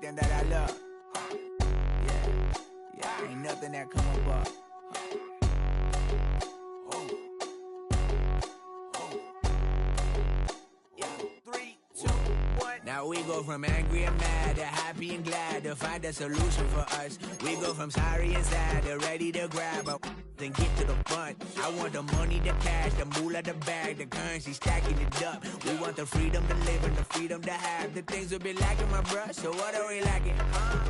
everything that I love. Yeah, ain't nothing that come above. Now we go from angry and mad to happy and glad to find a solution for us. We go from sorry and sad to ready to grab up, then get to the front. I want the money, the cash, the moolah, the bag, the currency, stacking it up. We want the freedom to live and the freedom to have. The things will be lacking, my bruh, so what are we lacking?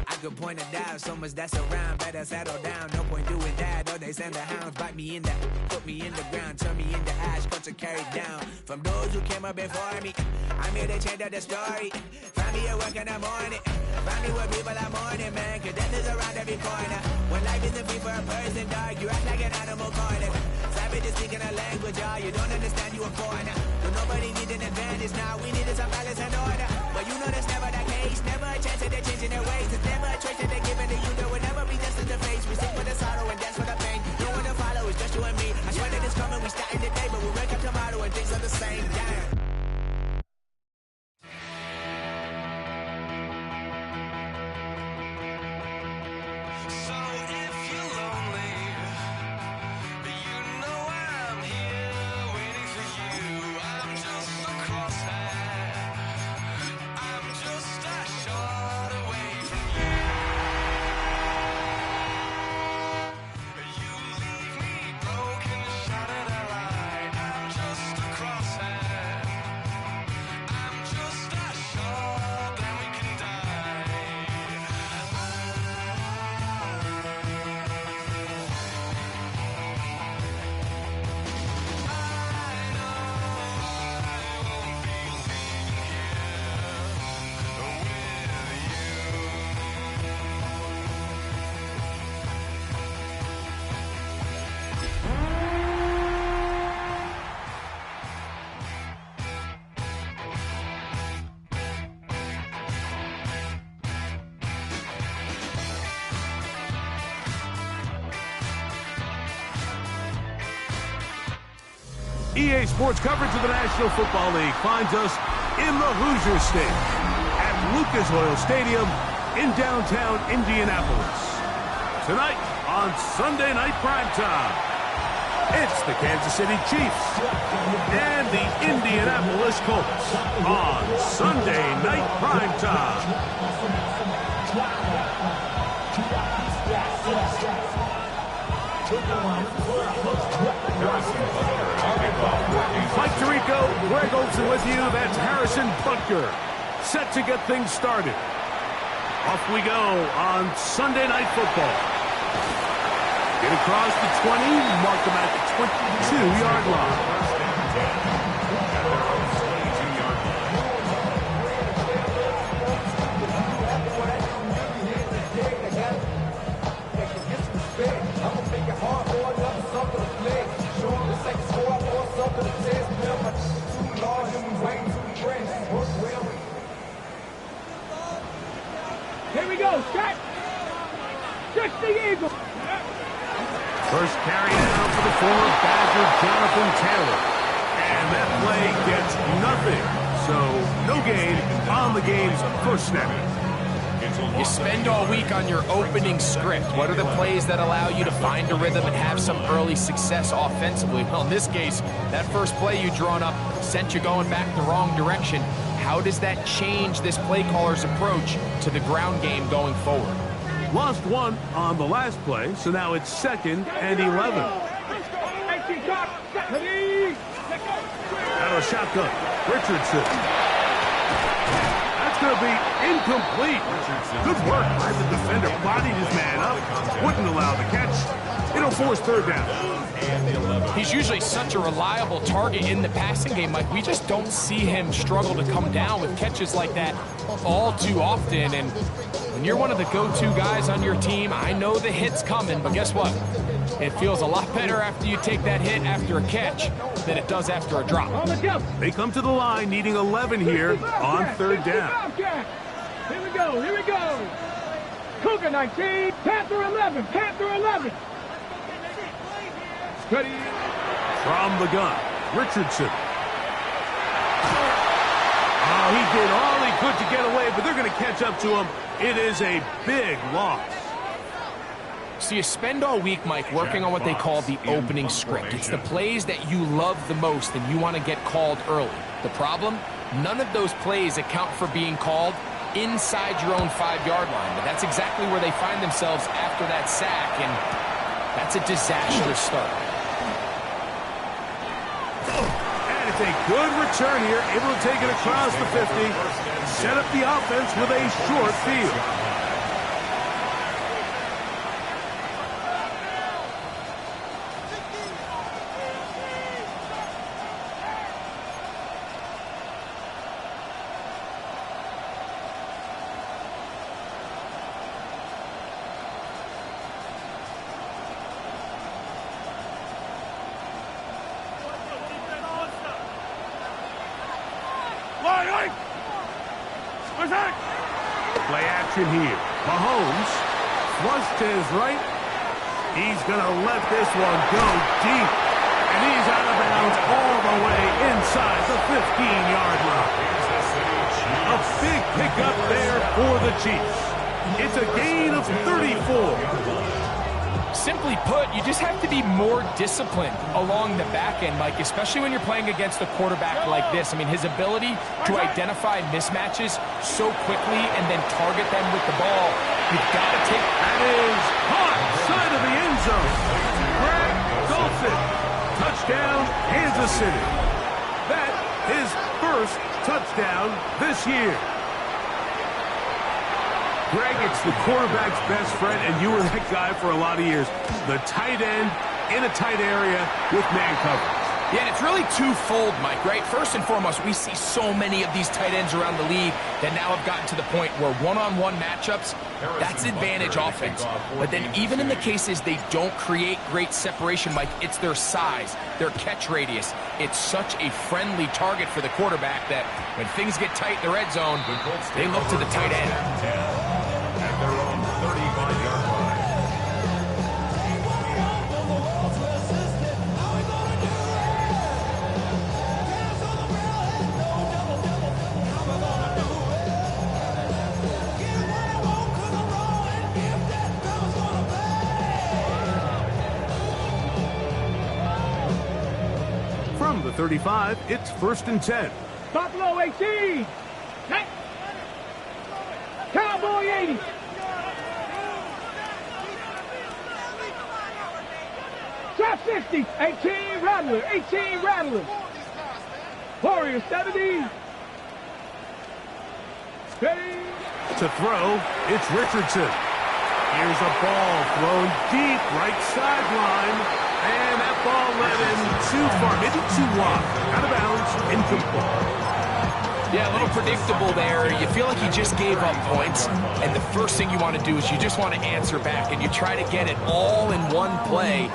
I could point it out, so much that's around. Better settle down, no point doing that. Or they send the hounds, bite me in the, put me in the ground, turn me into ash, cuts are carried down. From those who came up before me, I'm here to change up the story. Find me at work in the morning, find me where people are mourning, man, cause death is around every corner. When life isn't free for a person, dog, you act like an animal corner. Savage is speaking a language, y'all, you don't understand, you a foreigner. So nobody needs an advantage now, we needed some balance and order. But you know that's never the case, never a chance that they're changing their ways. There's never a choice that they're giving to you, there will never be just in the face. We sing for the sorrow and dance for the pain. No one to follow, it's just you and me. I swear that it's coming, we starting today, but we wake up tomorrow and things are the same. Damn. EA Sports coverage of the National Football League finds us in the Hoosier State at Lucas Oil Stadium in downtown Indianapolis. Tonight on Sunday Night Primetime, it's the Kansas City Chiefs and the Indianapolis Colts on Sunday Night Primetime. Mike Tirico, Greg Olson with you. That's Harrison Butker, set to get things started. Off we go on Sunday Night Football. Get across the 20, mark them at the 22-yard line. Here we go, set! Check the Eagle! First carry down for the former Badger, Jonathan Taylor. And that play gets nothing. So, no gain on the game's first snap. You spend all week on your opening script. What are the plays that allow you to find a rhythm and have some early success offensively? Well, in this case, that first play you drawn up sent you going back the wrong direction. How does that change this play caller's approach to the ground game going forward? Lost one on the last play, so now it's 2nd and 11. Out of shotgun, Richardson. That's going to be incomplete. Good work by the defender. Bodied his man up, wouldn't allow the catch. It'll force third down. He's usually such a reliable target in the passing game, Mike. We just don't see him struggle to come down with catches like that all too often. And when you're one of the go-to guys on your team, I know the hit's coming, but guess what? It feels a lot better after you take that hit after a catch than it does after a drop. They come to the line needing 11 here on third down. Here we go, here we go. Cougar 19, Panther 11, Panther 11. Steady. From the gun, Richardson. Oh, he did all he good to get away, but they're going to catch up to him. It is a big loss. So you spend all week, Mike, working on what they call the opening script. It's the plays that you love the most and you want to get called early. The problem? None of those plays account for being called inside your own 5-yard line. But that's exactly where they find themselves after that sack, and that's a disastrous start. And it's a good return here, able to take it across the 50, set up the offense with a short field. Play action here. Mahomes flush to his right. He's going to let this one go deep. And he's out of bounds all the way inside the 15-yard line. A big pickup there for the Chiefs. It's a gain of 34. Simply put, you just have to be more disciplined along the back end, Mike, especially when you're playing against a quarterback like this. I mean, his ability to identify mismatches so quickly and then target them with the ball, you've got to take... That is caught side of the end zone. Greg Dolphin, touchdown, Kansas City. That his first touchdown this year. Greg, it's the quarterback's best friend, and you were that guy for a lot of years. The tight end in a tight area with man coverage. Yeah, and it's really twofold, Mike, right? First and foremost, we see so many of these tight ends around the league that now have gotten to the point where one-on-one matchups, that's advantage offense. But then even in the cases they don't create great separation, Mike, it's their size, their catch radius. It's such a friendly target for the quarterback that when things get tight in the red zone, they look to the tight end. At their own 35-yard line. From the 35, it's 1st and 10. Buffalo 18. Cowboy 80. Drop 60. 18 Rattler. 18 Rattler. Warrior 70. Ready. To throw, it's Richardson. Here's a ball thrown deep right sideline. And that ball led in too far, maybe too wide. Out of bounds, incomplete. Yeah, a little predictable there. You feel like you just gave up points, and the first thing you want to do is you just want to answer back, and you try to get it all in one play.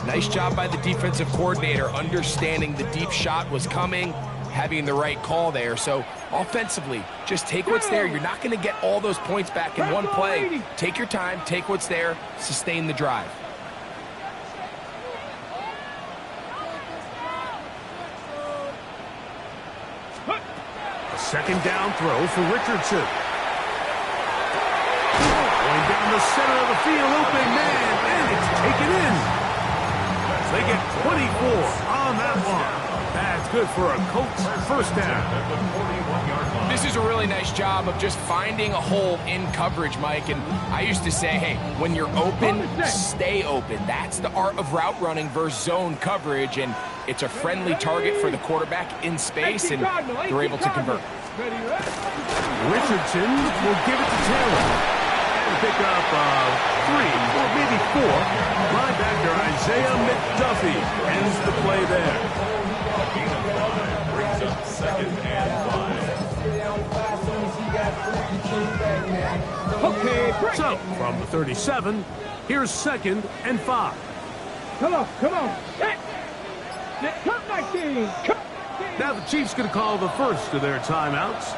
Nice job by the defensive coordinator, understanding the deep shot was coming, having the right call there. So offensively, just take what's there. You're not going to get all those points back in one play. Take your time, take what's there, sustain the drive. Second down throw for Richardson. Going down the center of the field, open man, and it's taken in. They get 24 on that one. That's good for a Colts first down. This is a really nice job of just finding a hole in coverage, Mike. And I used to say, hey, when you're open, stay open. That's the art of route running versus zone coverage. And it's a friendly target for the quarterback in space, and they're able to convert. Richardson will give it to Taylor. And pick up 3 or maybe 4. Linebacker Isaiah McDuffie ends the play there. Brings up 2nd and 5. Okay, So, from the 37, here's 2nd and 5. Come on. Come 19. Now the Chiefs going to call the first of their timeouts.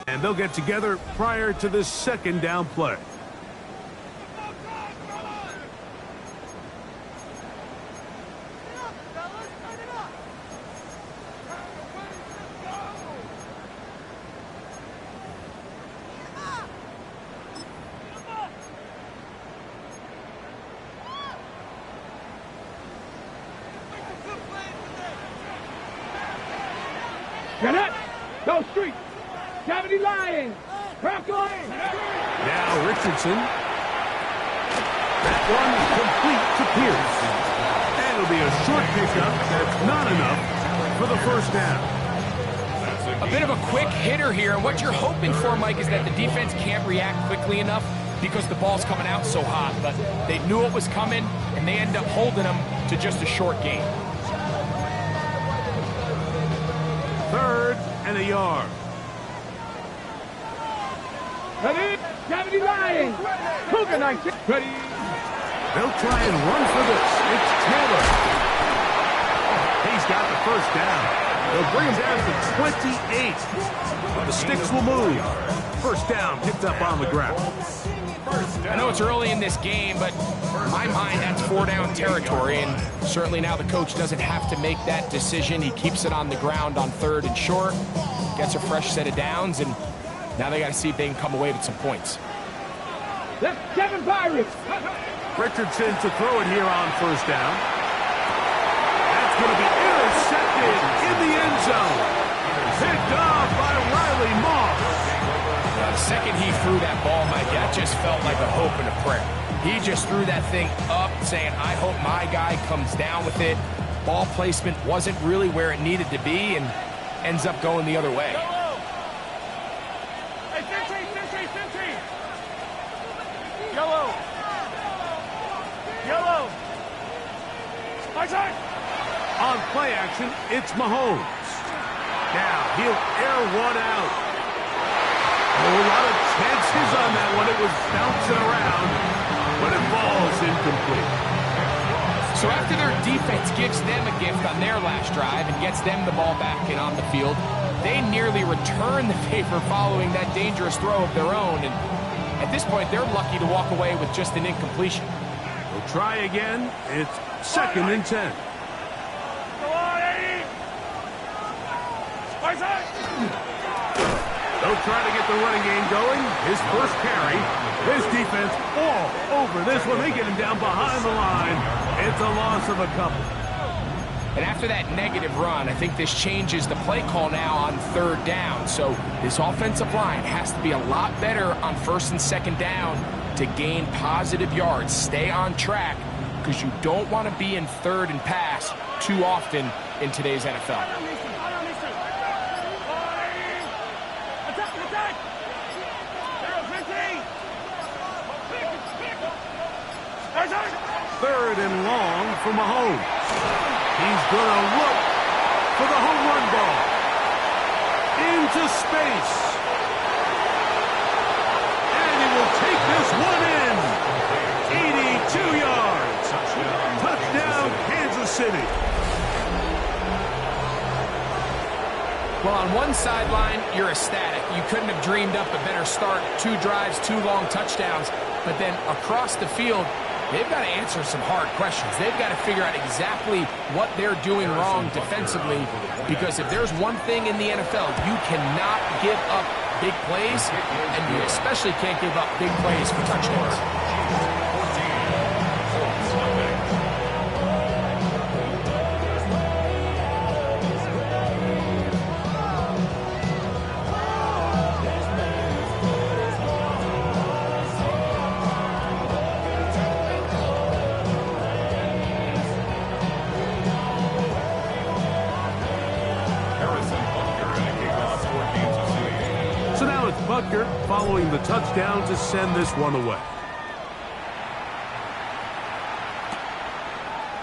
And they'll get together prior to this second down play. Cadet, go street. Cavity Lions. Crack on. Now Richardson. That one is complete to Pierce. And it'll be a short pickup that's not enough for the first down. A bit of a quick hitter here, and what you're hoping for, Mike, is that the defense can't react quickly enough because the ball's coming out so hot. But they knew it was coming, and they end up holding them to just a short gain. 3rd and a yard. Ready? Cavity Lions. Cougar 19. Ready? They'll try and run for this. It's Taylor. He's got the first down. They'll bring him down to 28. But the sticks will move. First down picked up on the ground. I know it's early in this game, but in my mind, that's 4-down territory, and certainly now the coach doesn't have to make that decision. He keeps it on the ground on 3rd and short, gets a fresh set of downs, and now they got to see if they can come away with some points. That's Kevin Pirates. Richardson to throw it here on first down. That's going to be intercepted in the end zone. Picked off by Riley Moss. The second he threw that ball, Mike, that just felt like a hope and a prayer. He just threw that thing up saying, I hope my guy comes down with it. Ball placement wasn't really where it needed to be and ends up going the other way. Hey, Cincy. Yellow. My side. On play action, it's Mahomes. Now he'll air one out. A lot of chances on that one. It was bouncing around, but it falls incomplete. So after their defense gives them a gift on their last drive and gets them the ball back and on the field, they nearly return the favor following that dangerous throw of their own. And at this point, they're lucky to walk away with just an incompletion. We'll try again. It's 2nd and 10. Go on, Eddie. My side. They'll try to get the running game going. His first carry. His defense all over this one. They get him down behind the line. It's a loss of a couple. And after that negative run, I think this changes the play call now on 3rd down. So this offensive line has to be a lot better on 1st and 2nd down to gain positive yards. Stay on track because you don't want to be in 3rd and pass too often in today's NFL. Third and long for Mahomes. He's going to look for the home run ball. Into space. And he will take this one in. 82 yards. Touchdown, Kansas City. Well, on one sideline, you're ecstatic. You couldn't have dreamed up a better start. 2 drives, 2 long touchdowns. But then across the field, they've got to answer some hard questions. They've got to figure out exactly what they're doing wrong defensively, because if there's one thing in the NFL, you cannot give up big plays, and you especially can't give up big plays for touchdowns. Butker following the touchdown to send this one away.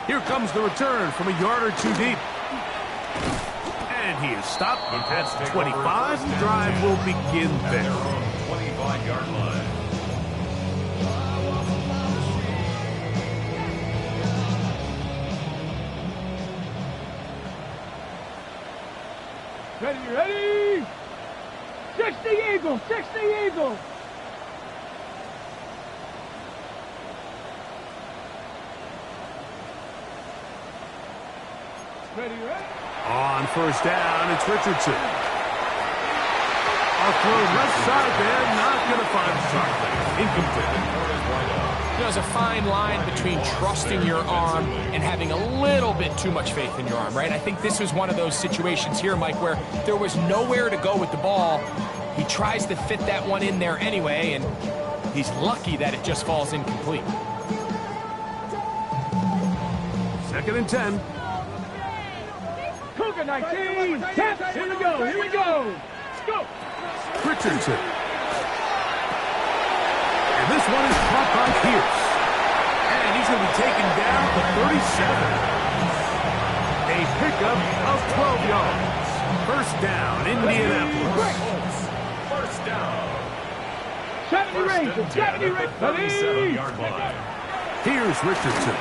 Here comes the return from a yard or 2 deep. And he is stopped at the 25. The drive will begin there. 25-yard line. Ready. 60 Eagles, 60 Eagles. Ready, ready. On first down, it's Richardson. A throw left side there, not going to find something. Incomplete. There's a fine line between trusting your arm and having a little bit too much faith in your arm, right? I think this was one of those situations here, Mike, where there was nowhere to go with the ball. He tries to fit that one in there anyway, and he's lucky that it just falls incomplete. 2nd and 10. Cougar 19. Tap. Here we go. Here we go. Let's go. Richardson. And this one is caught by Pierce. And he's going to be taken down to 37. A pickup of 12 yards. First down, Indianapolis. First down. 70 Rangers. 70 Rangers. 37-yard line. Here's Richardson.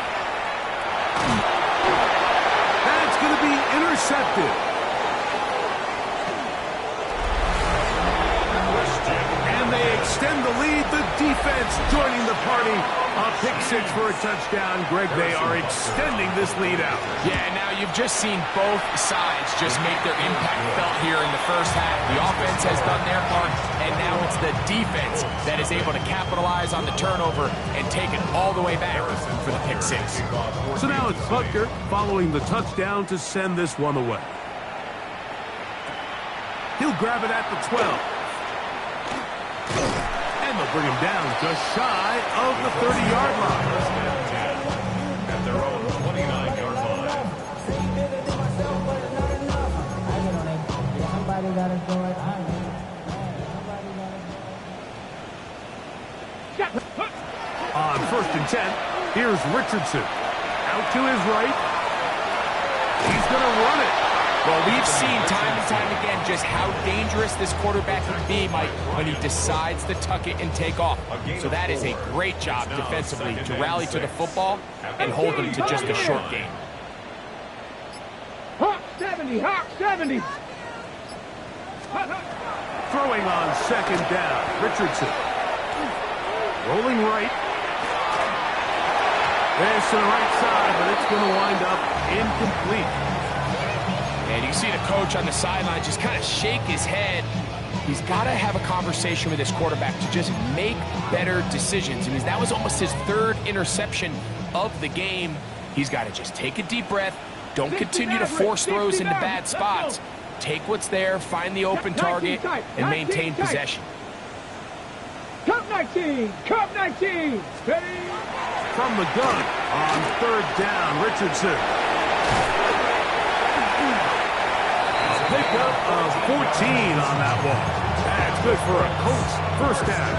That's going to be intercepted. And they extend the lead. The defense joining the party. A pick six for a touchdown. Greg, they are extending this lead out. Yeah, now you've just seen both sides just make their impact felt here in the first half. The offense has done their part, and now it's the defense that is able to capitalize on the turnover and take it all the way back for the pick six. So now it's Butker following the touchdown to send this one away. He'll grab it at the 12. And they'll bring him down just shy of the 30-yard line. At their own 29-yard line. On 1st and 10, here's Richardson. Out to his right. He's going to run it. Well, we've seen time and time again just how dangerous this quarterback can be, Mike, when he decides to tuck it and take off. So that is a great job defensively to rally to the football and hold him to just a short gain. Hawk 70. Hawk 70. Throwing on 2nd down, Richardson. Rolling right. There's to the right side, but it's going to wind up incomplete. And you can see the coach on the sideline just kind of shake his head. He's got to have a conversation with his quarterback to just make better decisions. I mean, that was almost his 3rd interception of the game. He's got to just take a deep breath. Don't continue to force throws into bad spots. Take what's there, find the open target, and maintain possession. Cup 19. Cup 19. Ready. From the gun on 3rd down, Richardson. Pickup of 14 on that one. That's good for a Colts first down.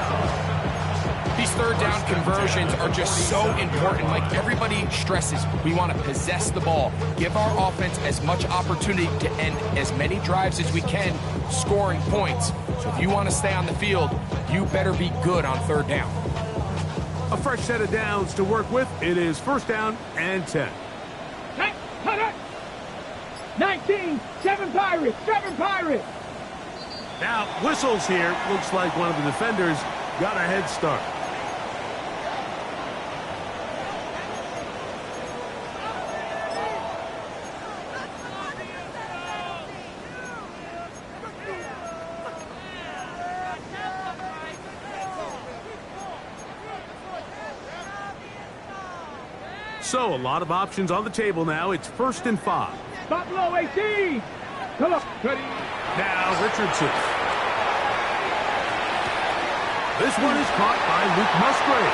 These 3rd down conversions are just so important. Like everybody stresses, we want to possess the ball, give our offense as much opportunity to end as many drives as we can, scoring points. So if you want to stay on the field, you better be good on 3rd down. A fresh set of downs to work with. It is 1st down and 10. 19, 7 Pirates, 7 Pirates. Now, whistles here. Looks like one of the defenders got a head start. So, a lot of options on the table now. It's 1st and 5. Buffalo 18. Come on. Ready. Now Richardson. This one is caught by Luke Musgrave.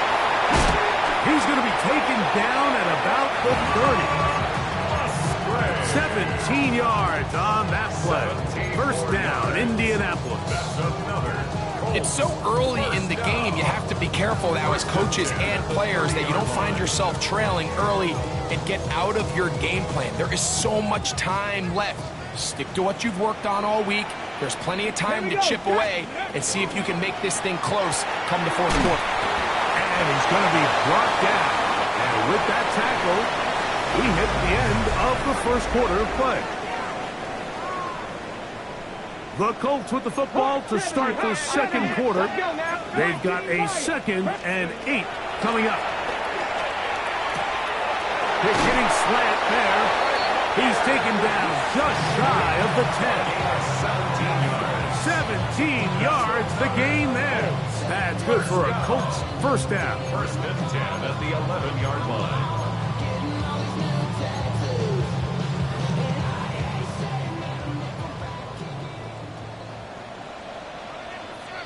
He's going to be taken down at about the 30. 17 yards on that play. 1st down, Indianapolis. It's so early in the game, you have to be careful now as coaches and players that you don't find yourself trailing early and get out of your game plan. There is so much time left. Stick to what you've worked on all week. There's plenty of time to chip away and see if you can make this thing close come the 4th quarter. And he's going to be brought down. And with that tackle, we hit the end of the 1st quarter of play. The Colts with the football to start the second quarter. They've got a 2nd and 8 coming up. They're getting slant there. He's taken down just shy of the 10. 17 yards, the gain there. That's good for a Colts first down. 1st and 10 at the 11-yard line.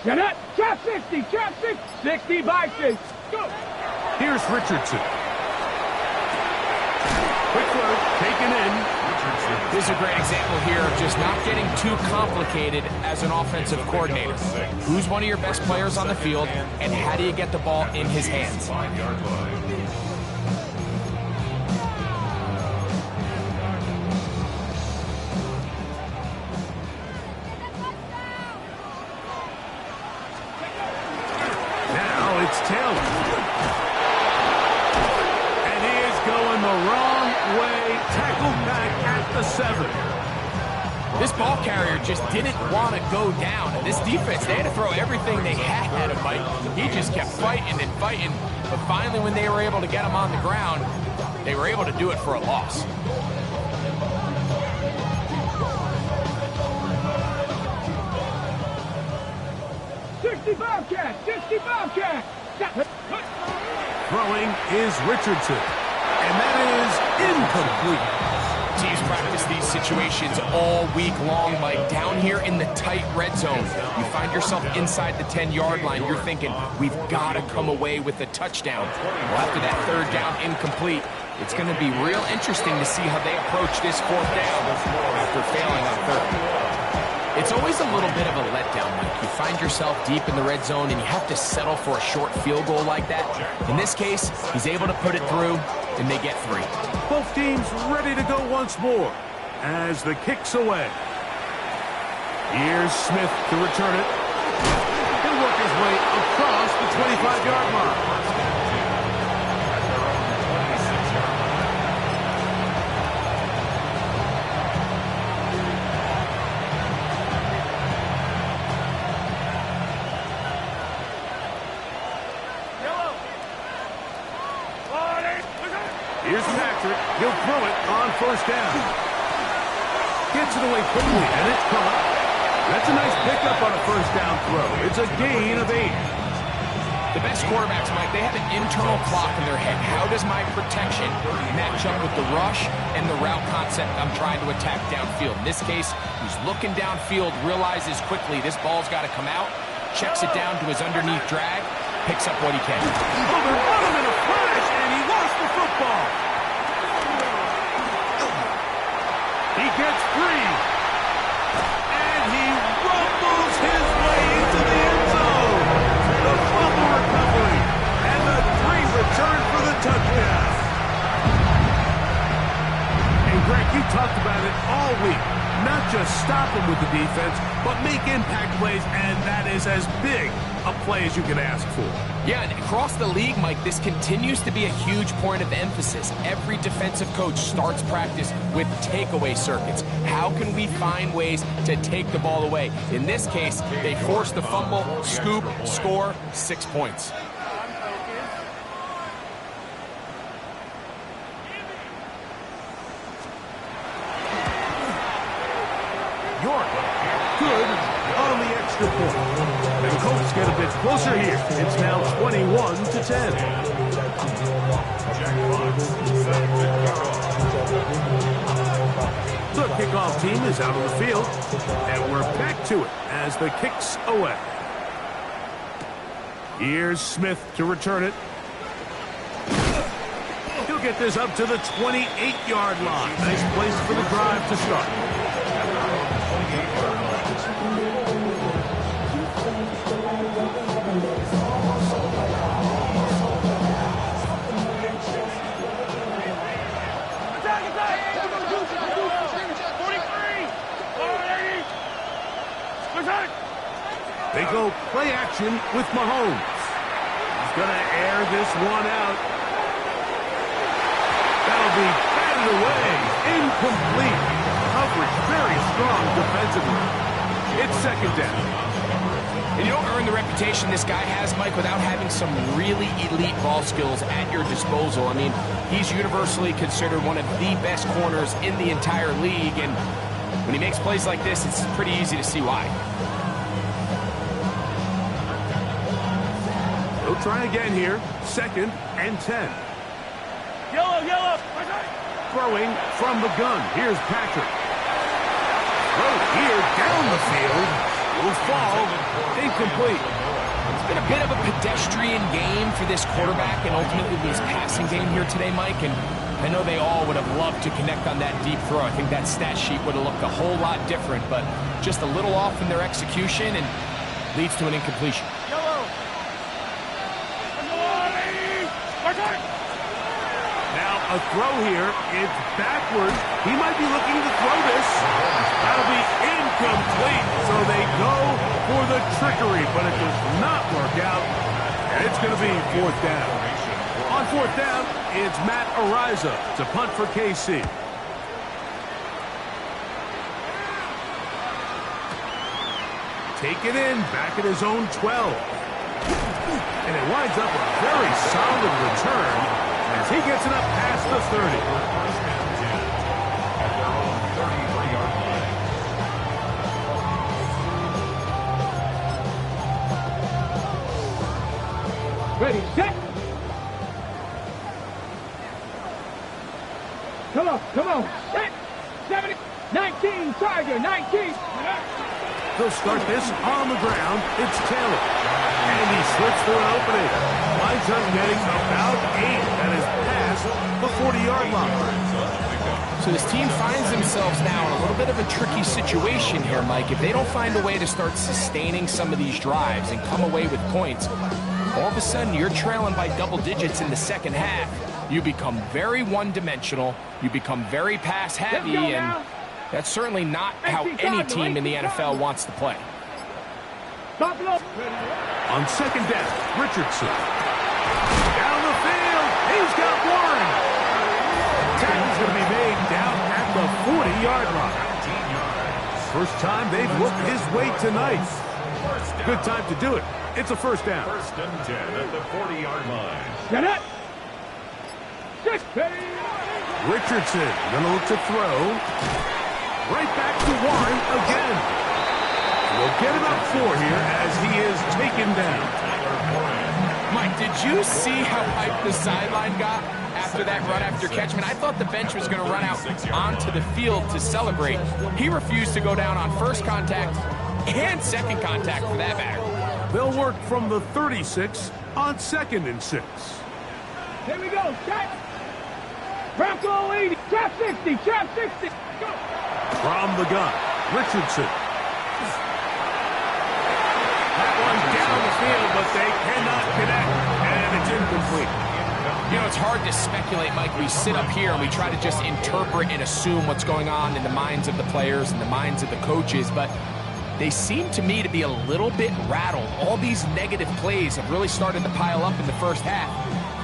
Get it! Trap 60! Trap 60! 60 by 6. Go! Here's Richardson. Quick throw, taken in. This is a great example here of just not getting too complicated as an offensive coordinator. Who's one of your best players on the field, and how do you get the ball in his hands? 5-yard line. Now it's Taylor. And he is going the wrong way. Tackled back at the 7. This ball carrier just didn't want to go down. And this defense, they had to throw everything they had at him, Mike. He just kept fighting and fighting. But finally, when they were able to get him on the ground, they were able to do it for a loss. Bobcat! 60 Bobcat! Throwing is Richardson. And that is incomplete. Teams practice these situations all week long, Mike. Down here in the tight red zone, you find yourself inside the 10-yard line. You're thinking, we've got to come away with a touchdown. Well, after that 3rd down incomplete, it's going to be real interesting to see how they approach this 4th down after failing on 3rd. It's always a little bit of a letdown, Mike. You find yourself deep in the red zone, and you have to settle for a short field goal like that. In this case, he's able to put it through, and they get 3. Both teams ready to go once more as the kick's away. Here's Smith to return it. He'll work his way across the 25-yard line. Here's Patrick. He'll throw it on 1st down. Gets it away quickly, and it's caught. That's a nice pickup on a 1st down throw. It's a gain of 8. The best quarterbacks, Mike, they have an internal clock in their head. How does my protection match up with the rush and the route concept I'm trying to attack downfield? In this case, he's looking downfield, realizes quickly this ball's got to come out, checks it down to his underneath drag, picks up what he can. Oh, they're running in a flash, and he lost the football. He gets free, and he rumbles his way into the end zone. The fumble recovery, and the 3 return for the touchdown. And Greg, you talked about it all week. Not just stop him with the defense, but make impact plays, and that is as big a play as you can ask for. Yeah, and across the league, Mike, this continues to be a huge point of emphasis. Every defensive coach starts practice with takeaway circuits. How can we find ways to take the ball away? In this case, they force the fumble, scoop, score, 6 points. York, good on the extra point. The Colts get a bit closer here. It's now 21-10. The kickoff team is out on the field, and we're back to it as the kick's away. Here's Smith to return it. He'll get this up to the 28-yard line. Nice place for the drive to start. They go play action with Mahomes. He's going to air this one out. That'll be batted away. Incomplete. Coverage very strong defensively. It's second down. And you don't earn the reputation this guy has, Mike, without having some really elite ball skills at your disposal. I mean, he's universally considered one of the best corners in the entire league, and when he makes plays like this, it's pretty easy to see why. He'll try again here. Second and 10. Yellow, yellow. Throwing from the gun. Here's Patrick. Throw here down the field. Will fall. Incomplete. It's been a bit of a pedestrian game for this quarterback and ultimately his passing game here today, Mike. And I know they all would have loved to connect on that deep throw. I think that stat sheet would have looked a whole lot different, but just a little off in their execution and leads to an incompletion. Now a throw here. It's backward. He might be looking to throw this. That'll be incomplete. So they go for the trickery, but it does not work out. And it's going to be fourth down. On fourth down, it's Matt Ariza to punt for KC. Take it in, back at his own 12. And it winds up a very solid return as he gets it up past the 30. At their own 33-yard line. Ready, set. Come on, set. 70, 19, Tiger, 19. They'll start this on the ground. It's Taylor. And he slips through an opening. Winds up getting about 8. That is past the 40-yard line. So this team finds themselves now in a little bit of a tricky situation here, Mike. If they don't find a way to start sustaining some of these drives and come away with points, all of a sudden you're trailing by double digits in the second half. You become very one-dimensional. You become very pass-heavy, and that's certainly not how any team in the NFL wants to play. On second down, Richardson. Down the field. He's got one. Tackle's going to be made down at the 40-yard line. First time they've looked his way tonight. Good time to do it. It's a first down. First and 10 at the 40-yard line. Get it. Richardson going to look to throw. Right back to Warren again. We'll get about 4 here as he is taken down. Mike, did you see how hyped the sideline got after that run after catch? I mean, I thought the bench was going to run out onto the field to celebrate. He refused to go down on first contact and second contact for that matter. They'll work from the 36 on second and 6. Here we go, set. Bronco 80, trap 60, trap 60. Go. From the gun, Richardson. That one down the field, but they cannot connect, and it's incomplete. You know, it's hard to speculate, Mike. We sit up here and we try to just interpret and assume what's going on in the minds of the players and the minds of the coaches, but they seem to me to be a little bit rattled. All these negative plays have really started to pile up in the first half.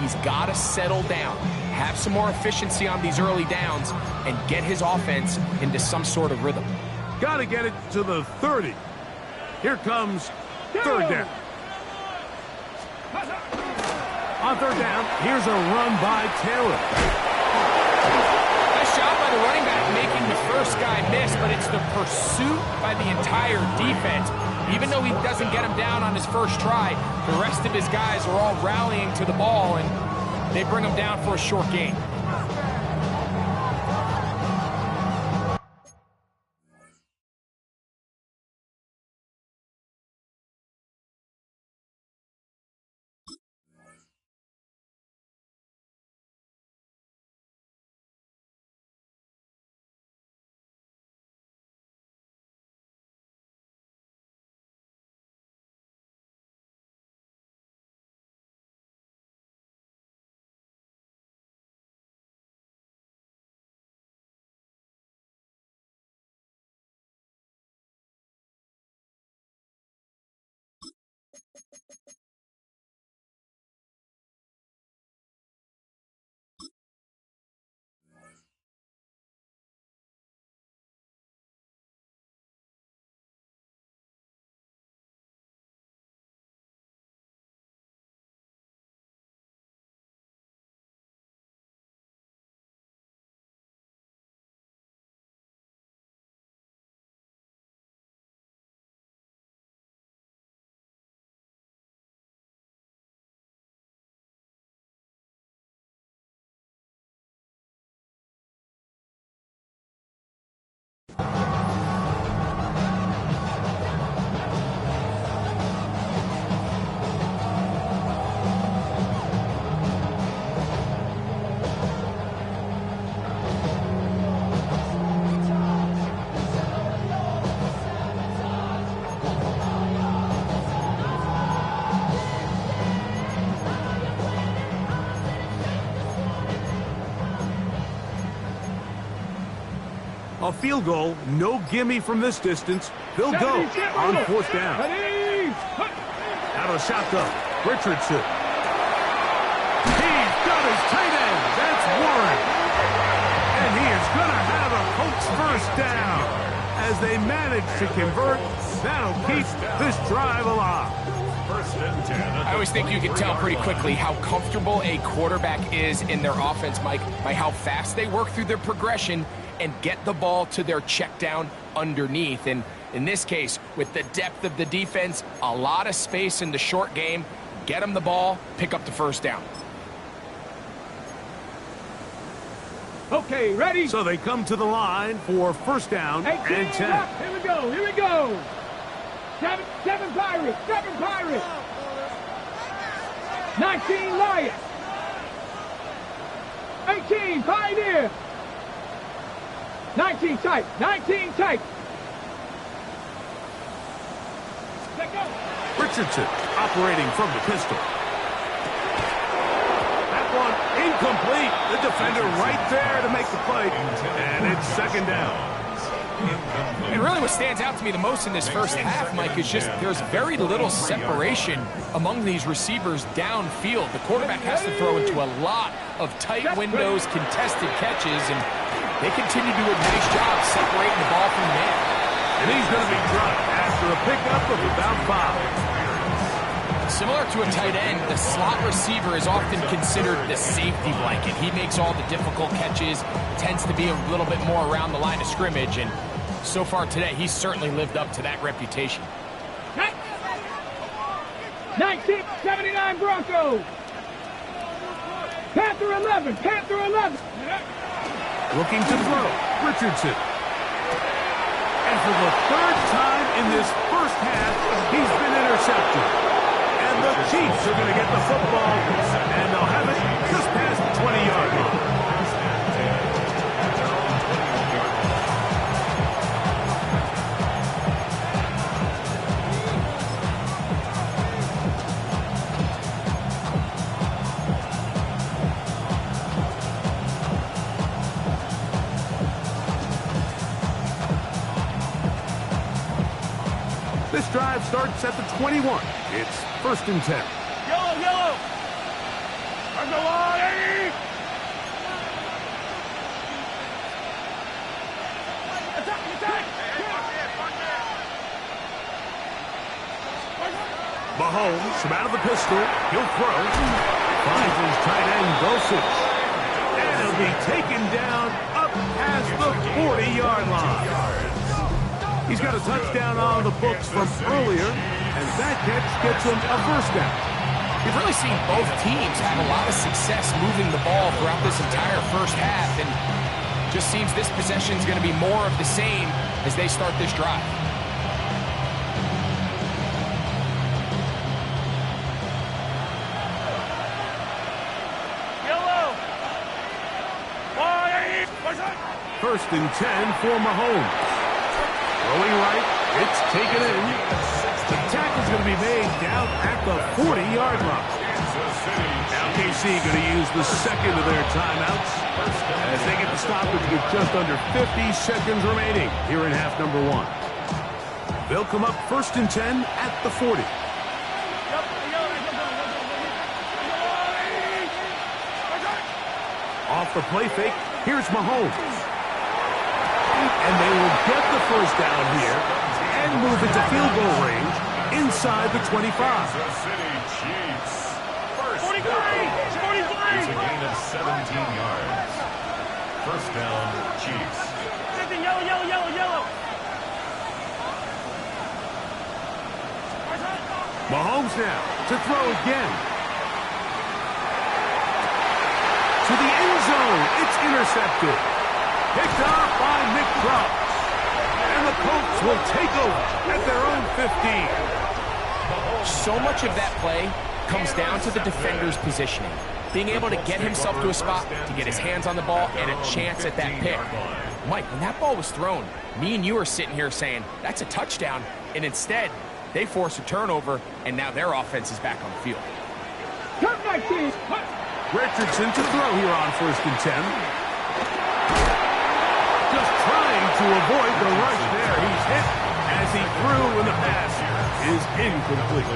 He's got to settle down, have some more efficiency on these early downs, and get his offense into some sort of rhythm. Got to get it to the 30. Here comes third down. On third down, here's a run by Taylor. Nice job by the running back making the first guy miss, but it's the pursuit by the entire defense. Even though he doesn't get him down on his first try, the rest of his guys are all rallying to the ball, and they bring him down for a short gain. A field goal, no gimme from this distance. They'll go on 4th down. Out of the shotgun, Richardson. He's got his tight end. That's Warren. And he is going to have a Colts first down. As they manage to convert, that'll keep this drive alive. I always think you can tell pretty quickly how comfortable a quarterback is in their offense, Mike, by how fast they work through their progression and get the ball to their check down underneath. And in this case, with the depth of the defense, a lot of space in the short game, get them the ball, pick up the first down. Okay, ready? So they come to the line for first down and 10. Here we go, here we go. Seven Pirates, 19 Lions. 18 Pioneer. 19 tight. Let go. Richardson operating from the pistol. That one incomplete. The defender right there to make the play. And it's second down. And really what stands out to me the most in this first half, Mike, is just there's very little separation among these receivers downfield. The quarterback has to throw into a lot of tight windows, contested catches, and they continue to do a nice job separating the ball from the man. And he's going to be dropped after a pickup of about 5. Similar to a tight end, the slot receiver is often considered the safety blanket. He makes all the difficult catches, tends to be a little bit more around the line of scrimmage, and so far today, he's certainly lived up to that reputation. 1979 Broncos. Panther 11. Looking to throw, Richardson. And for the third time in this first half, he's been intercepted. And the Chiefs are going to get the football, and they'll have it just past the 20-yard line. This drive starts at the 21. It's first and 10. Yellow. On the line. Attack. Mahomes from out of the pistol. He'll throw. Finds his tight end, Dosage. And he'll be taken down up past the 40-yard line. He's got a touchdown on the books from earlier, and that catch gets him a first down. You've really seen both teams have a lot of success moving the ball throughout this entire first half, and just seems this possession is going to be more of the same as they start this drive. First and 10 for Mahomes. Throwing right, it's taken in. The tackle's going to be made down at the 40-yard line. Now KC going to use the second of their timeouts as they get the stoppage with just under 50 seconds remaining here in half number 1. They'll come up first and 10 at the 40. Off the play fake, here's Mahomes. And they will get the first down here and move it to field goal range inside the 25. Kansas City Chiefs. First 43. It's a gain of 17 yards. First down, Chiefs. Yellow. Mahomes now to throw again. To the end zone. It's intercepted. Picked off by Nick Cross. And the Colts will take over at their own 15. So much of that play comes down to the defender's positioning. Being able to get himself to a spot, to get his hands on the ball, and a chance at that pick. Mike, when that ball was thrown, me and you are sitting here saying, that's a touchdown. And instead, they force a turnover, and now their offense is back on the field. Richardson to throw here on first and 10. Just trying to to avoid the rush there. He's hit as he threw, and the pass is incomplete.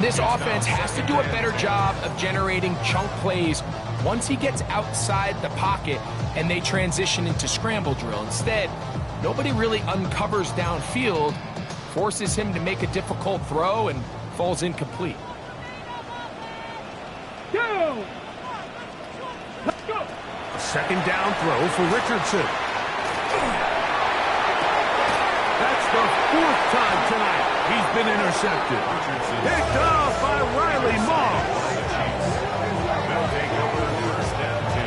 This offense has to do a better job of generating chunk plays once he gets outside the pocket and they transition into scramble drill. Instead, nobody really uncovers downfield, forces him to make a difficult throw, and falls incomplete. Go! Let's go! A second down throw for Richardson. That's the fourth time tonight he's been intercepted. Picked off by Riley Moss. They'll take over first down 10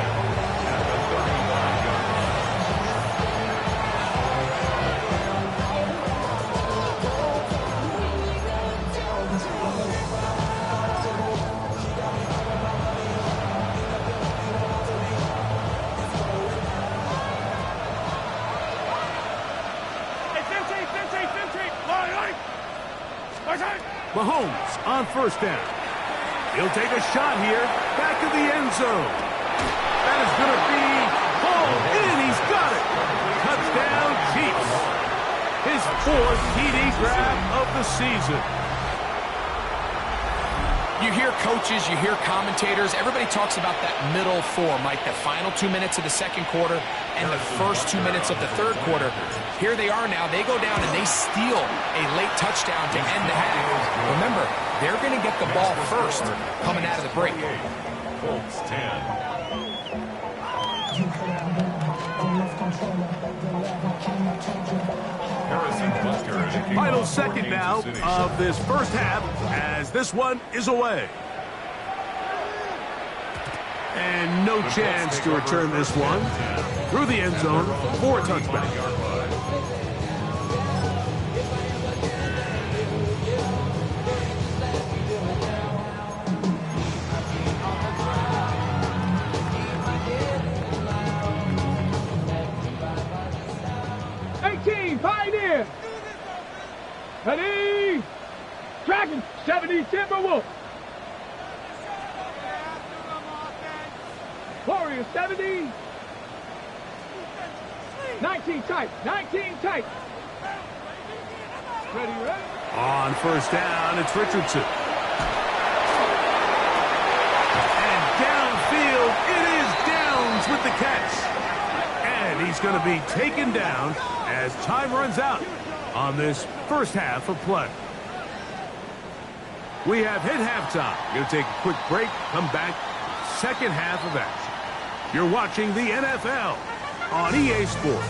at the 35-yard Mahomes on first down. He'll take a shot here, back of the end zone. That is going to be hauled in. He's got it. Touchdown, Chiefs. His fourth TD grab of the season. You hear coaches, you hear commentators, everybody talks about that middle four, Mike, the final 2 minutes of the second quarter and the first 2 minutes of the third quarter. Here they are now. They go down and they steal a late touchdown to end the half. Remember, they're going to get the ball first coming out of the break. Colts 10. Final second now of this first half as this one is away. And no chance to return this one through the end zone for a touchback. Pioneer! Ready! Dragon! 70 Timberwolf! Warrior 70! 19 tight! 19 tight! Ready, ready? On first down, it's Richardson. And downfield, it is Downs with the catch. And he's going to be taken down as time runs out on this first half of play. We have hit halftime. Going to take a quick break, come back, second half of action. You're watching the NFL on EA Sports.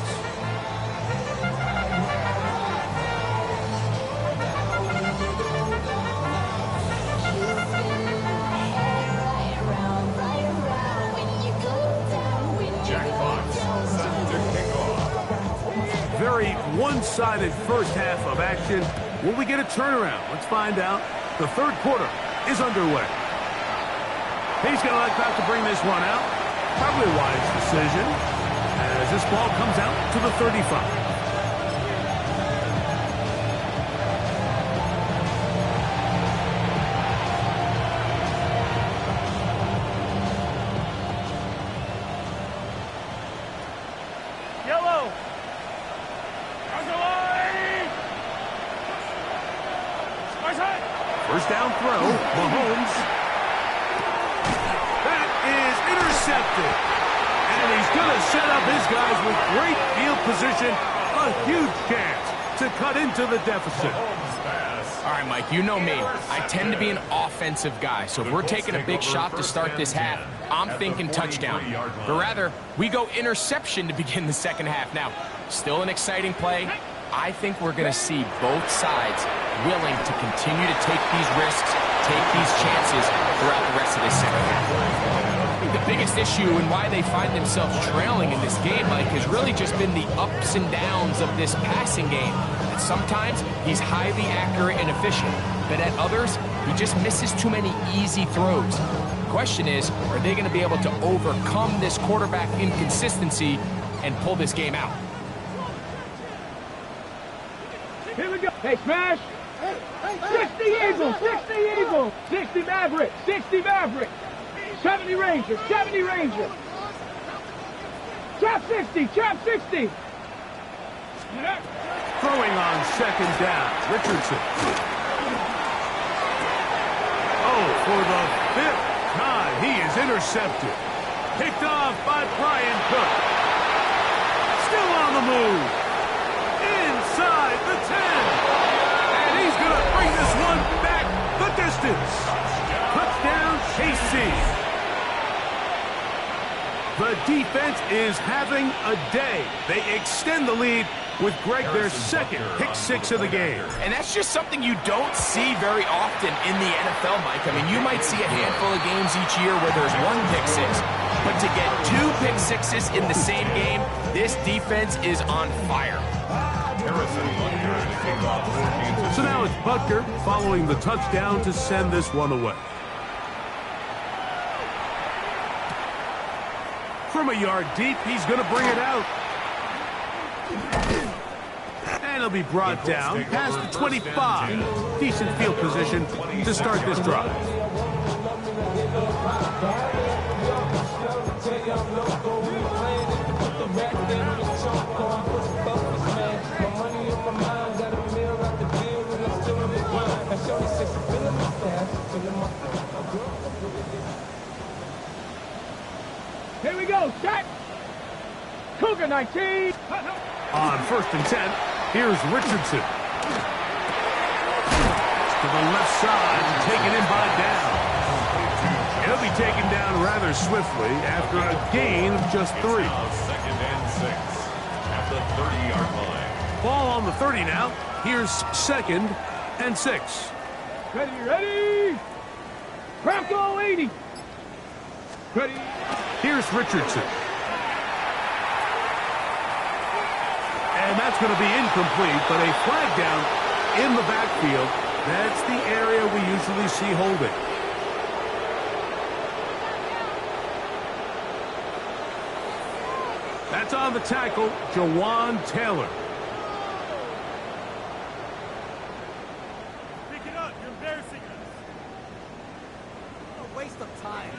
Very one-sided first half of action. Will we get a turnaround? Let's find out. The third quarter is underway. He's going to like that to bring this one out. Probably a wise decision as this ball comes out to the 35. First down throw, Mahomes. That is intercepted. And he's going to set up his guys with great field position. A huge chance to cut into the deficit. All right, Mike, you know me. I tend to be an offensive guy, so if we're taking a big shot to start this half, I'm thinking touchdown. But rather, we go interception to begin the second half. Now, still an exciting play. I think we're going to see both sides willing to continue to take these risks, take these chances throughout the rest of this second half. I think the biggest issue and why they find themselves trailing in this game, Mike, has really just been the ups and downs of this passing game. And sometimes he's highly accurate and efficient, but at others, he just misses too many easy throws. The question is, are they going to be able to overcome this quarterback inconsistency and pull this game out? Here we go. Hey, smash. 60 Eagles, 60 Eagles, 60 Maverick, 60 Maverick, 70 Ranger, 70 Ranger. Trap 60, trap 60. Throwing on second down, Richardson. Oh, for the 5th time, he is intercepted. Picked off by Brian Cook. Still on the move. Inside the 10. And he's going to bring this one back the distance. Touchdown, KC. The defense is having a day. They extend the lead with Greg, their second pick-6 of the game. And that's just something you don't see very often in the NFL, Mike. I mean, you might see a handful of games each year where there's one pick-6, but to get 2 pick-6s in the same game, this defense is on fire. So now it's Butker following the touchdown to send this one away. From a yard deep, he's going to bring it out. And he'll be brought down past the 25. Decent field position to start this drive. Here we go, set. Cougar 19. On 1st and 10, here's Richardson. To the left side and taken in by down. He'll be taken down rather swiftly after a gain of just 3. 2nd and 6 at the 30-yard line. Ball on the 30 now. Here's 2nd and 6. Ready. Bronco 80. Ready. Here's Richardson. And that's going to be incomplete, but a flag down in the backfield. That's the area we usually see holding. That's on the tackle, Jawan Taylor. Pick it up, you're embarrassing us. What a waste of time.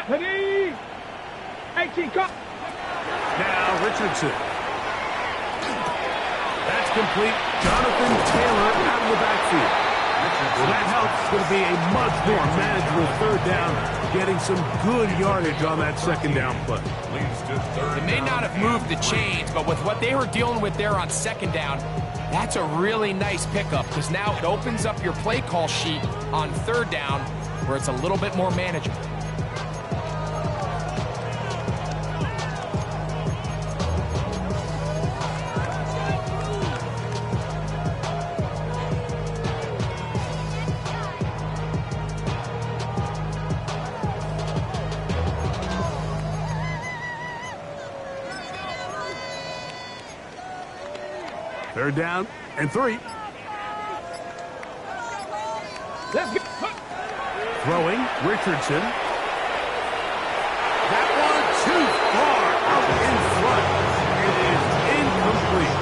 Ready. 18, cut. Now Richardson. That's complete. Jonathan Taylor out of the backfield. Well, that helps. It's going to be a much more manageable 3rd down, getting some good yardage on that 2nd down play. They may not have moved the chains, but with what they were dealing with there on 2nd down, that's a really nice pickup because now it opens up your play call sheet on 3rd down where it's a little bit more manageable. Third down and 3. Let's go. Throwing, Richardson. That one too far out in front. It is incomplete.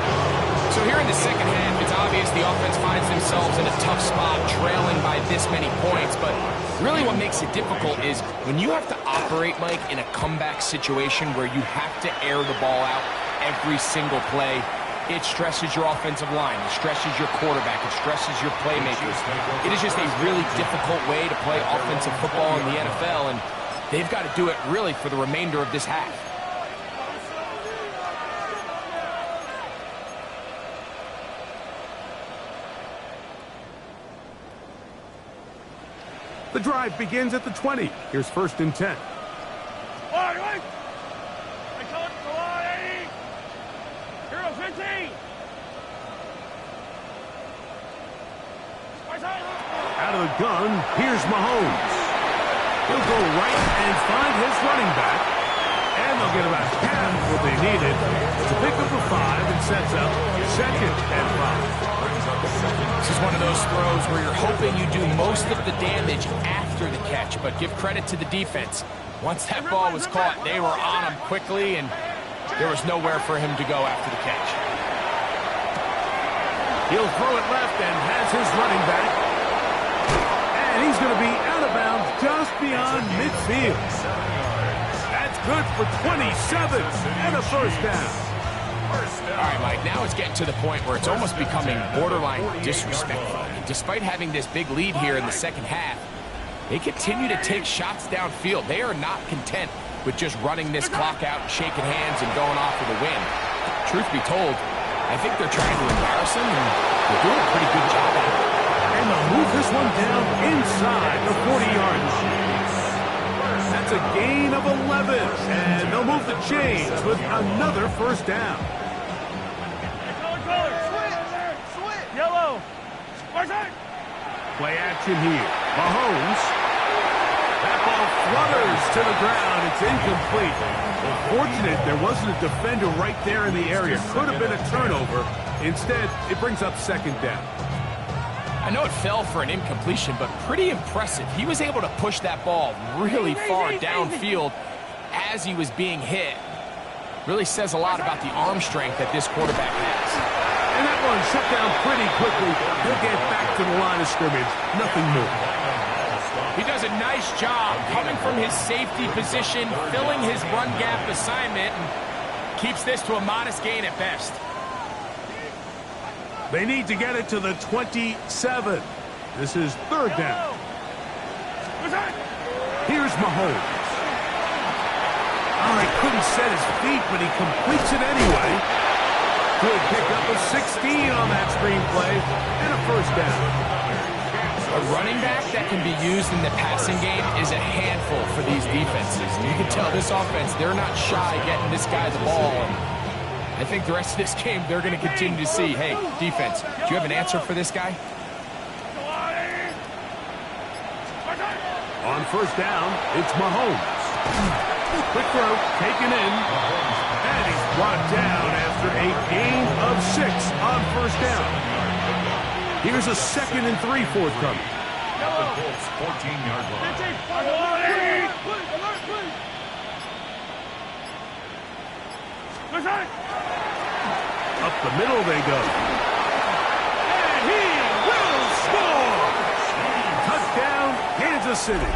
So here in the 2nd half, it's obvious the offense finds themselves in a tough spot, trailing by this many points. But really what makes it difficult is when you have to operate, Mike, in a comeback situation where you have to air the ball out every single play. It stresses your offensive line. It stresses your quarterback. It stresses your playmakers. It is just a really difficult way to play offensive football in the NFL, and they've got to do it really for the remainder of this half. The drive begins at the 20. Here's 1st and 10. Out of the gun, here's Mahomes. He'll go right and find his running back. And they'll get about half what they needed to pick up a 5 and sets up 2nd and 5. This is one of those throws where you're hoping you do most of the damage after the catch, but give credit to the defense. Once that ball was caught, they were on him quickly, and there was nowhere for him to go after the catch. He'll throw it left and has his running back. And he's going to be out of bounds just beyond midfield. That's good for 27 and a first down. All right, Mike, now it's getting to the point where it's almost becoming borderline disrespectful. Despite having this big lead here in the second half, they continue to take shots downfield. They are not content with just running this clock out and shaking hands and going off for the win. Truth be told, I think they're trying to embarrass him, and they're doing a pretty good job at it. And they'll move this one down inside the 40-yard line. That's a gain of 11, and they'll move the chains with another first down. Yellow. Play action here. Mahomes. That ball flutters to the ground. It's incomplete. Fortunate there wasn't a defender right there in the area. Could have been a turnover. Instead, it brings up second down. I know it fell for an incompletion, but pretty impressive. He was able to push that ball really far downfield as he was being hit. Really says a lot about the arm strength that this quarterback has. And that one shut down pretty quickly. He'll get back to the line of scrimmage. Nothing more. He does a nice job coming from his safety position, filling his run gap assignment, and keeps this to a modest gain at best. They need to get it to the 27. This is third down. Here's Mahomes. Oh, he couldn't set his feet, but he completes it anyway. Good pickup of 16 on that screenplay, and a first down. A running back that can be used in the passing game is a handful for these defenses. You can tell this offense, they're not shy getting this guy the ball. And I think the rest of this game, they're going to continue to see, hey, defense, do you have an answer for this guy? On first down, it's Mahomes. Quick throw, taken in, and he's brought down after a gain of 6 on first down. Here's a 2nd and 3 forthcoming. The Colts 14-yard line. Up the middle they go. And he will score! Touchdown, Kansas City.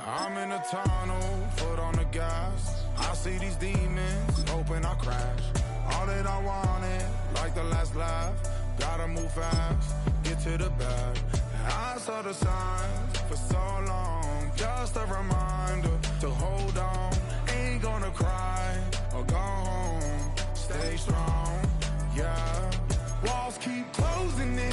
I'm in a tunnel, foot on the gas. I see these demons, hoping I crash. All that I wanted, like the last laugh. Gotta move fast, get to the bag. I saw the signs for so long, just a reminder to hold on. Ain't gonna cry or go home, stay strong, yeah. Walls keep closing in,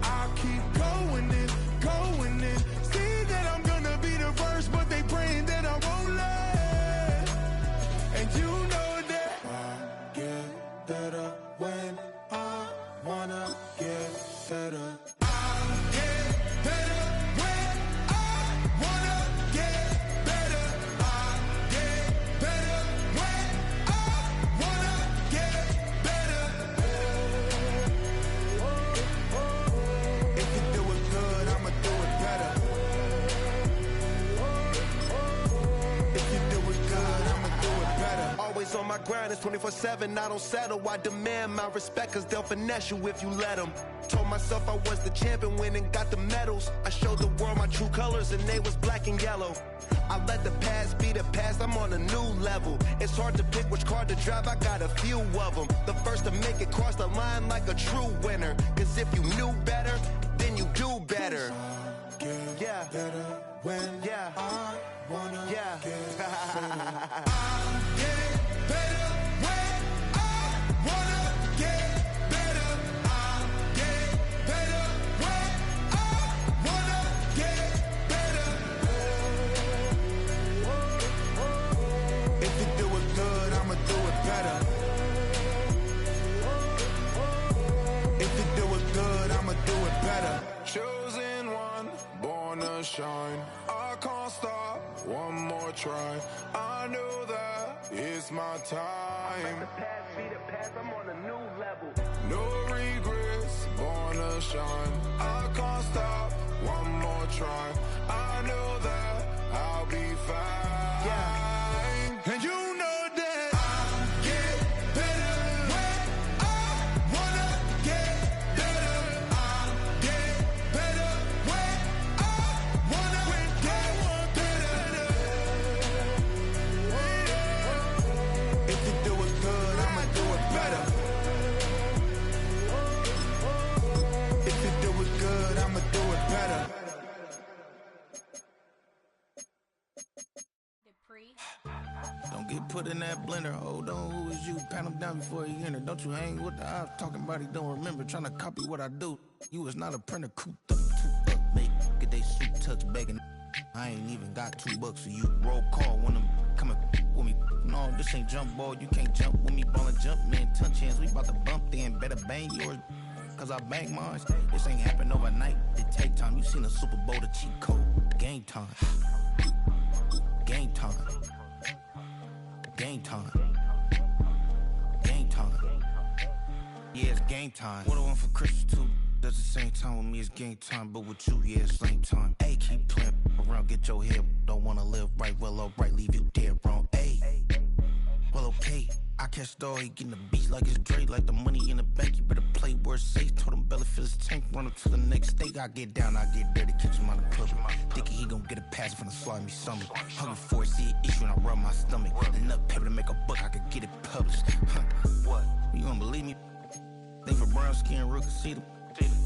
I keep going in, going in. See that I'm gonna be the first, but they praying that I won't let. And you know that I get better when I wanna get better. I get better when I wanna get better. I get better when I wanna get better. If you do it good, I'ma do it better. If you do it good, I'ma do it better. Always on my grind, it's 24/7, I don't settle. I demand my respect, cause they'll finesse you if you let them. Told myself I was the champion, went and got the medals. I showed the world my true colors and they was black and yellow. I let the past be the past, I'm on a new level. It's hard to pick which car to drive, I got a few of them. The first to make it cross the line like a true winner. Cause if you knew better, then you do better. Yeah. Better when I wanna get better. I get better when I wanna get better. I get better when I wanna get better. If you do it good, I'ma do it better. better. Chosen one, born to shine. I can't stop, one more try. I know that it's my time. I'm on a new level. No regrets, born to shine. I can't stop, one more try. I know that I'll be fine. Yeah. And you know that I get better when I wanna get better. I get better when I wanna get better. If you do it good, I'ma do it better. If you do it good, I'ma do it better. Don't get put in that blender. Hold on, who is you? Pat him down before he enter. Don't you hang with the ops talking about he don't remember. Trying to copy what I do. You was not a printer. Cooped up, make get they suit touch begging. I ain't even got $2 for you. Roll call when I'm coming with me. No, this ain't jump ball. You can't jump with me. Ballin' jump, man. Touch hands. We bout to bump then. Better bang yours. Cause I bang mine. This ain't happen overnight. It take time. You seen the Super Bowl, the cheat code. Game time. Game time. Game time. Game time. Yeah, it's game time. What I want for Christmas too. Does the same time with me, it's game time. But with you, yeah, it's lame time. Hey, keep playing around, get your head. Don't wanna live right, well, alright, leave you dead wrong. Hey, well, okay. I catch the dog, he getting the beats like it's Dre, like the money in the bank. You better play where it's safe. Told him belly fill his tank, run up to the next state. I get down, I get dirty, catch him on the club. Thinking he gon' get a pass from the slimy summer. Hungry for it, see an issue and I rub my stomach. Enough paper to make a buck, I could get it published. What? You don't believe me? Think for brown skin, real can see them.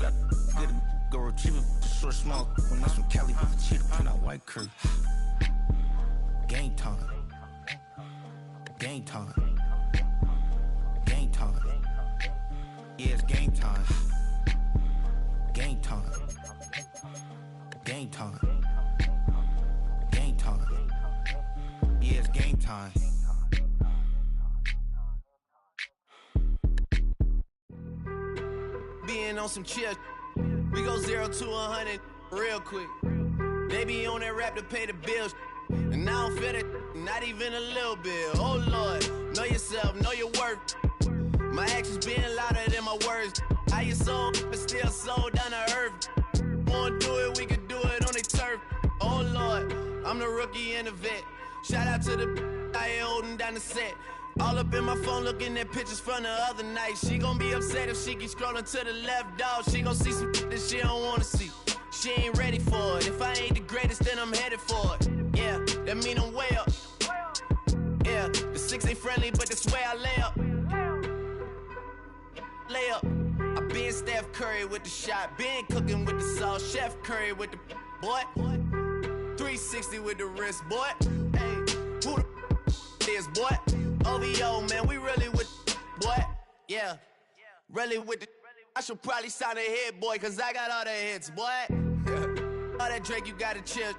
Got get it, go retrieve it, short, small. When that's from Cali, with the cheetah, print out white curry. Game time. Game time. Game time. Yeah, it's game time. Game time. Game time. Game time. Yeah, it's game time. Being on some chill, we go 0 to 100 real quick. They be on that rap to pay the bills, and I don't feel it, not even a little bit. Oh Lord, know yourself, know your worth. My actions being louder than my words. How you soul, but still soul down to earth. Wanna do it, we can do it on the turf. Oh Lord, I'm the rookie and the vet. Shout out to the I ain't holding down the set. All up in my phone looking at pictures from the other night. She gon' be upset if she keep scrolling to the left, dog. She gon' see some that she don't wanna see. She ain't ready for it. If I ain't the greatest, then I'm headed for it. Yeah, that mean I'm way up. Yeah, the 6 ain't friendly, but that's where I lay up. Lay up. I been Steph Curry with the shot. Been cooking with the sauce. Chef Curry with the boy. 360 with the wrist, boy. Hey, who the is, boy? OVO, man, we really with boy. Yeah, really with the. I should probably sign a hit, boy, cause I got all the hits, boy. All that Drake, you gotta chill.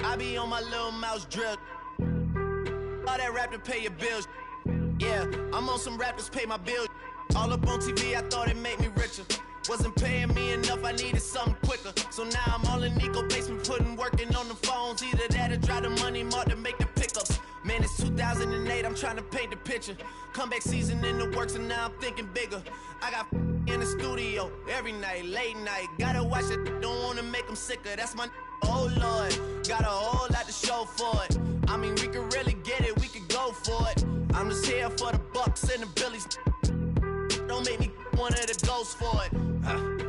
I be on my little mouse drill. All that rap to pay your bills. Yeah, I'm on some rappers pay my bills. All up on TV, I thought it made me richer. Wasn't paying me enough, I needed something quicker. So now I'm all in Nico basement, working on the phones. Either that or drive the money mark to make the pickups. Man, it's 2008, I'm trying to paint the picture. Comeback season in the works and now I'm thinking bigger. I got in the studio every night, late night. Gotta watch it, don't wanna make them sicker. That's my oh Lord, got a whole lot to show for it. I mean, we could really get it, we could go for it. I'm just here for the Bucks and the Billies. Don't make me one of the ghosts for it.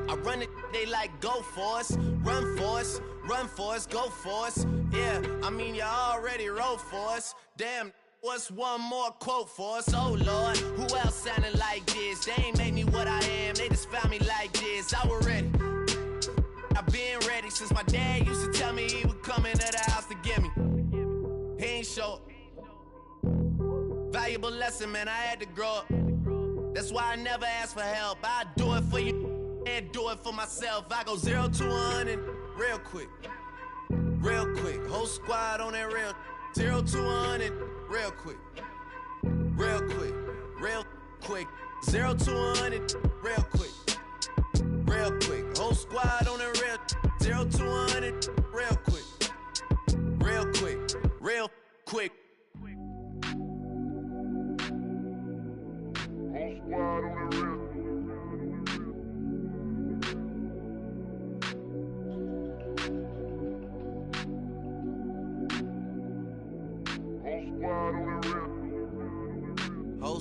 I run it, they like go for us, run for us, run for us, go for us. Yeah, I mean you already wrote for us. Damn, what's one more quote for us? Oh Lord, who else sounded like this? They ain't made me what I am, they just found me like this. I was ready, I've been ready since my dad used to tell me he would come into the house to get me. He ain't show valuable lesson, man, I had to grow up. That's why I never ask for help. I do it for you and do it for myself. I go 0 to 100 real quick. Real quick. Whole squad on that real. 0 to 100 real quick. Real quick. Real quick. 0 to 100 real quick. Real quick. Whole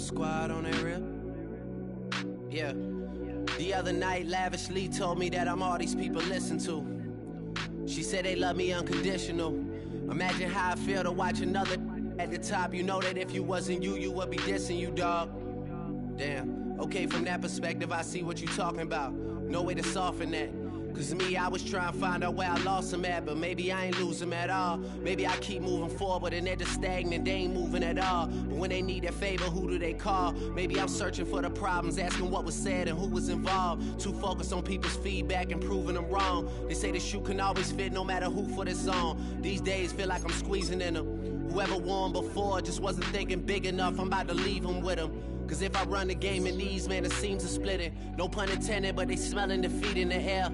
squad on that rip. Yeah. The other night, lavishly told me that I'm all these people listen to. She said they love me unconditional. Imagine how I feel to watch another at the top. You know that if you wasn't you, you would be dissing you, dog. Damn. Okay, from that perspective, I see what you talking about. No way to soften that. Cause me, I was trying to find out where I lost them at, but maybe I ain't lose them at all. Maybe I keep moving forward and they're just stagnant, they ain't moving at all. But when they need a favor, who do they call? Maybe I'm searching for the problems, asking what was said and who was involved. Too focused on people's feedback and proving them wrong. They say the shoe can always fit no matter who for this song. These days feel like I'm squeezing in them. Whoever won before just wasn't thinking big enough, I'm about to leave them with them. Cause if I run the game in these, man, it seems to split it. No pun intended, but they smelling defeat in the air.